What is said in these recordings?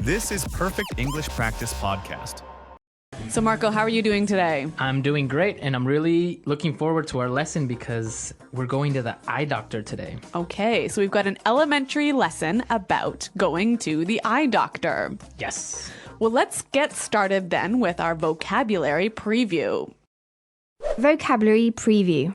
This is Perfect English Practice Podcast. So Marco, how are you doing today? I'm doing great, and I'm really looking forward to our lesson because we're going to the eye doctor today. Okay, so we've got an elementary lesson about going to the eye doctor. Yes. Well, let's get started then with our vocabulary preview. Vocabulary preview.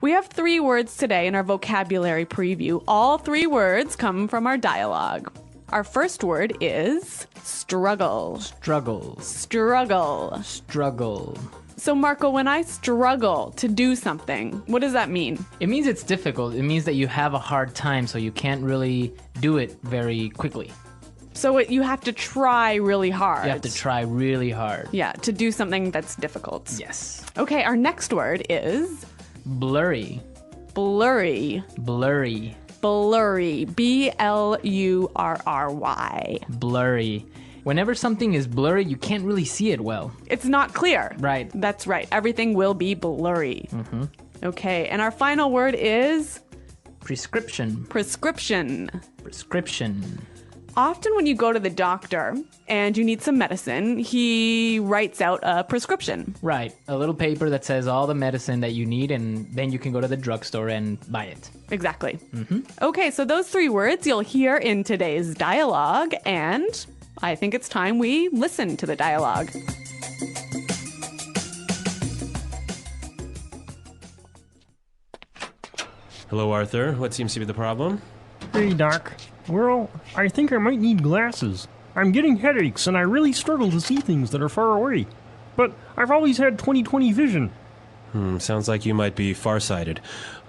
We have 3 words today in our vocabulary preview. All 3 words come from our dialogue. Our first word is struggle. Struggles. Struggle. Struggle. So Marco, when I struggle to do something, what does that mean? It means it's difficult. It means that you have a hard time, so you can't really do it very quickly. So you have to try really hard. You have to try really hard. Yeah, to do something that's difficult. Yes. Okay, our next word is Blurry. blurry. Blurry. Blurry. B-L-U-R-R-Y. Blurry. Whenever something is blurry, you can't really see it well. It's not clear. Right. That's right. Everything will be blurry. Mm-hmm. Okay, and our final word is Prescription. prescription. Prescription. Often when you go to the doctor and you need some medicine, he writes out a prescription. Right. A little paper that says all the medicine that you need, and then you can go to the drugstore and buy it. Exactly. Mm-hmm. Okay, so those 3 words you'll hear in today's dialogue, and I think it's time we listen to the dialogue. Hello, Arthur. What seems to be the problem? Hey, Doc. Well, I think I might need glasses. I'm getting headaches, and I really struggle to see things that are far away. But I've always had 20/20 vision. Sounds like you might be farsighted.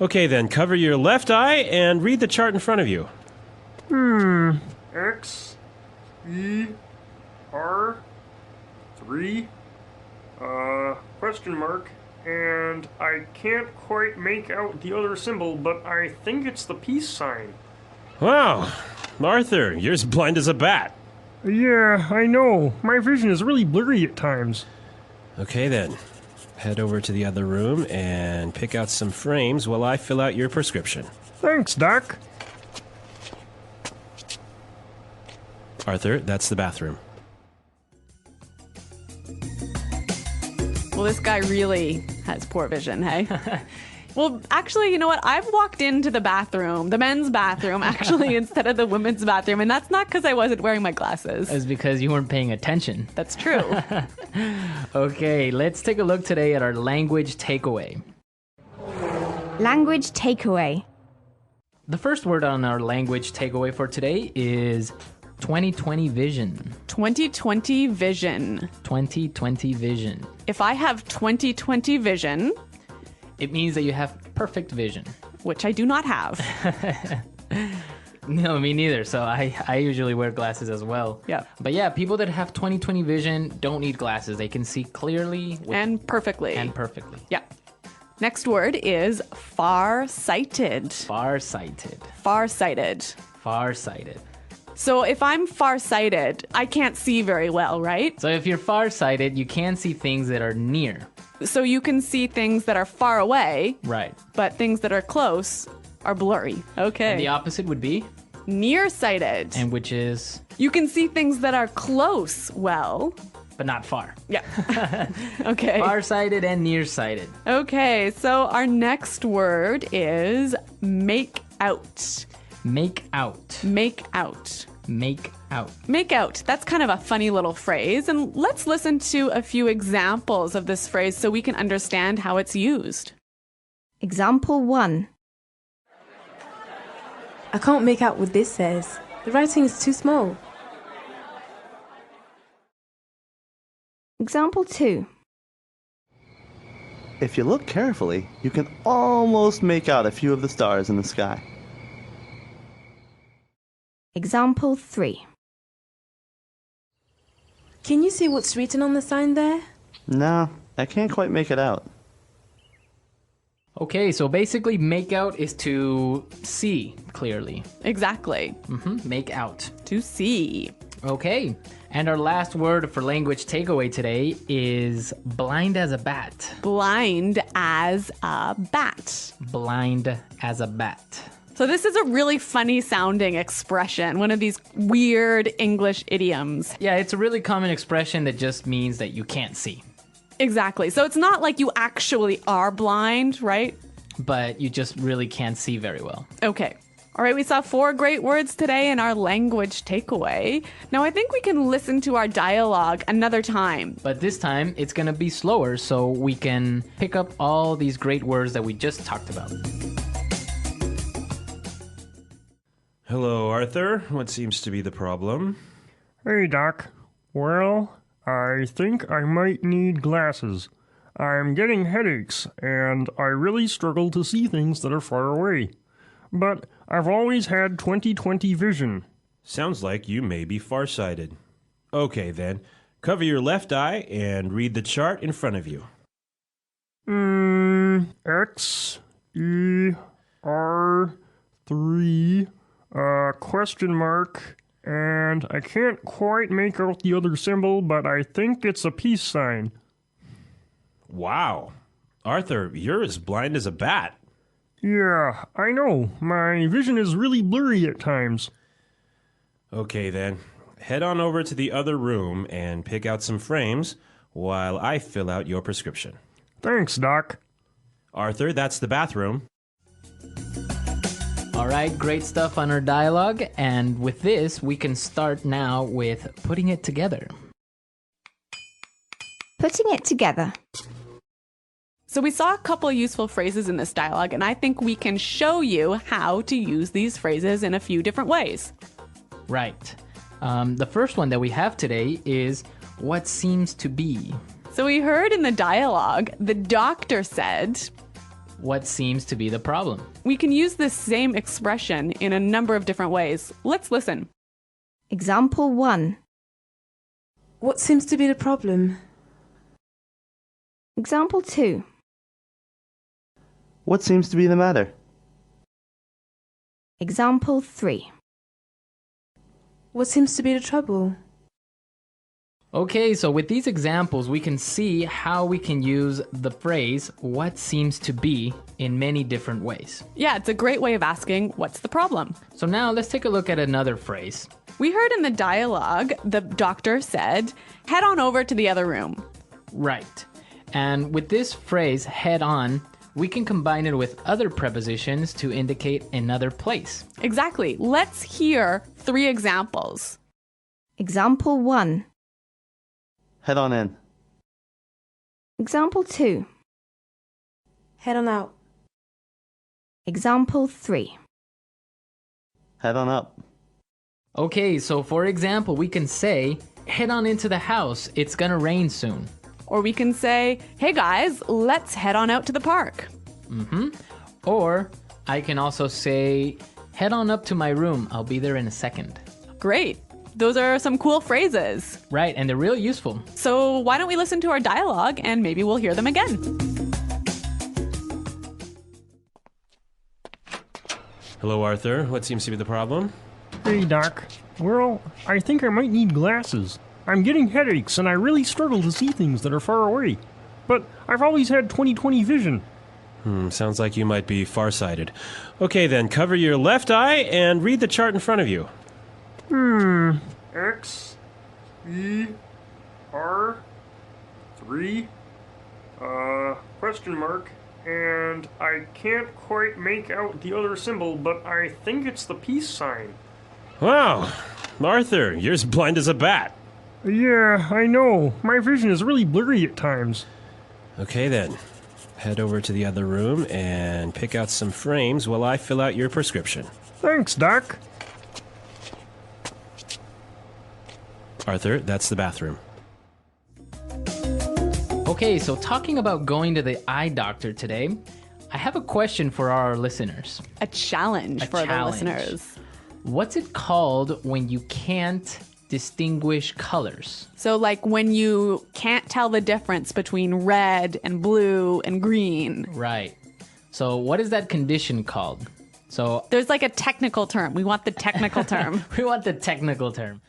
Okay, then, cover your left eye and read the chart in front of you. X, E, R, 3, question mark, and I can't quite make out the other symbol, but I think it's the peace sign. Wow, Arthur, you're as blind as a bat. Yeah, I know. My vision is really blurry at times. Okay, then. Head over to the other room and pick out some frames while I fill out your prescription. Thanks, Doc. Arthur, that's the bathroom. Well, this guy really has poor vision, hey? Well, actually, you know what? I've walked into the bathroom, the men's bathroom, actually, instead of the women's bathroom, and that's not because I wasn't wearing my glasses. It's because you weren't paying attention. That's true. Okay, let's take a look today at our language takeaway. Language takeaway. The first word on our language takeaway for today is 20/20 vision. 20/20 vision. 20/20 vision. If I have 20/20 vision, It means that you have perfect vision. which I do not have. No, me neither. So I usually wear glasses as well. Yeah. But yeah, people that have 20/20 vision don't need glasses. They can see clearly And perfectly. and perfectly. Yeah. Next word is far-sighted. Farsighted. Far-sighted. Farsighted. So if I'm far-sighted, I can't see very well, right? So if you're farsighted, you can see things that are near. So you can see things that are far away, Right. but things that are close are blurry. Okay. And the opposite would be, Nearsighted. and which is, You can see things that are close well. but not far. Yeah. Okay. Farsighted and nearsighted. Okay, so our next word is make out. Make out. Make out. Make out. Make out. That's kind of a funny little phrase. And let's listen to a few examples of this phrase so we can understand how it's used. Example 1. I can't make out what this says. The writing is too small. Example 2. If you look carefully, you can almost make out a few of the stars in the sky. Example 3. Can you see what's written on the sign there? No, I can't quite make it out. Okay, so basically make out is to see clearly. Exactly. Make out. To see. Okay, and our last word for language takeaway today is blind as a bat. Blind as a bat. Blind as a bat. So this is a really funny sounding expression, one of these weird English idioms. Yeah, it's a really common expression that just means that you can't see, Exactly. So it's not like you actually are blind, right? but you just really can't see very well. Okay. All right, we saw 4 great words today in our language takeaway. Now I think we can listen to our dialogue another time. But this time, it's going to be slower so we can pick up all these great words that we just talked about. Hello, Arthur. What seems to be the problem? Hey, Doc. Well, I think I might need glasses. I'm getting headaches, and I really struggle to see things that are far away. But I've always had 20/20 vision. Sounds like you may be farsighted. Okay, then. Cover your left eye and read the chart in front of you. X, E, R, 3, question mark, and I can't quite make out the other symbol, but I think it's a peace sign. Wow. Arthur, you're as blind as a bat. Yeah, I know. My vision is really blurry at times. Okay, then. Head on over to the other room and pick out some frames while I fill out your prescription. Thanks, Doc. Arthur, that's the bathroom. All right, great stuff on our dialogue. And with this, we can start now with putting it together. Putting it together. So we saw a couple useful phrases in this dialogue, and I think we can show you how to use these phrases in a few different ways. Right. The first one that we have today is what seems to be. So we heard in the dialogue, the doctor said, What seems to be the problem? we can use this same expression in a number of different ways. Let's listen. Example 1. What seems to be the problem? Example 2. What seems to be the matter? Example 3. What seems to be the trouble? Okay, so with these examples, we can see how we can use the phrase what seems to be in many different ways. Yeah, it's a great way of asking, what's the problem? So now let's take a look at another phrase. We heard in the dialogue, the doctor said, head on over to the other room. Right. And with this phrase, head on, we can combine it with other prepositions to indicate another place. Exactly. Let's hear 3 examples. Example 1. Head on in. Example 2. Head on out. Example 3. Head on up. Okay, so for example, we can say, head on into the house, it's gonna rain soon. Or we can say, hey guys, let's head on out to the park. Or I can also say, head on up to my room, I'll be there in a second. Great. Those are some cool phrases. Right, and they're real useful. So why don't we listen to our dialogue and maybe we'll hear them again. Hello, Arthur. What seems to be the problem? Hey, Doc. Well, I think I might need glasses. I'm getting headaches, and I really struggle to see things that are far away. But I've always had 20/20 vision. Sounds like you might be farsighted. Okay, then. Cover your left eye and read the chart in front of you. X, E, R, 3, question mark, and I can't quite make out the other symbol, but I think it's the peace sign. Wow. Arthur, you're as blind as a bat. Yeah, I know. My vision is really blurry at times. Okay, then. Head over to the other room and pick out some frames while I fill out your prescription. Thanks, Doc. Arthur, that's the bathroom. Okay, so talking about going to the eye doctor today, I have a question for our listeners. A challenge for challenge. the listeners. What's it called when you can't distinguish colors? So like when you can't tell the difference between red and blue and green. Right. So what is that condition called? So There's like a technical term. We want the technical term. we want the technical term.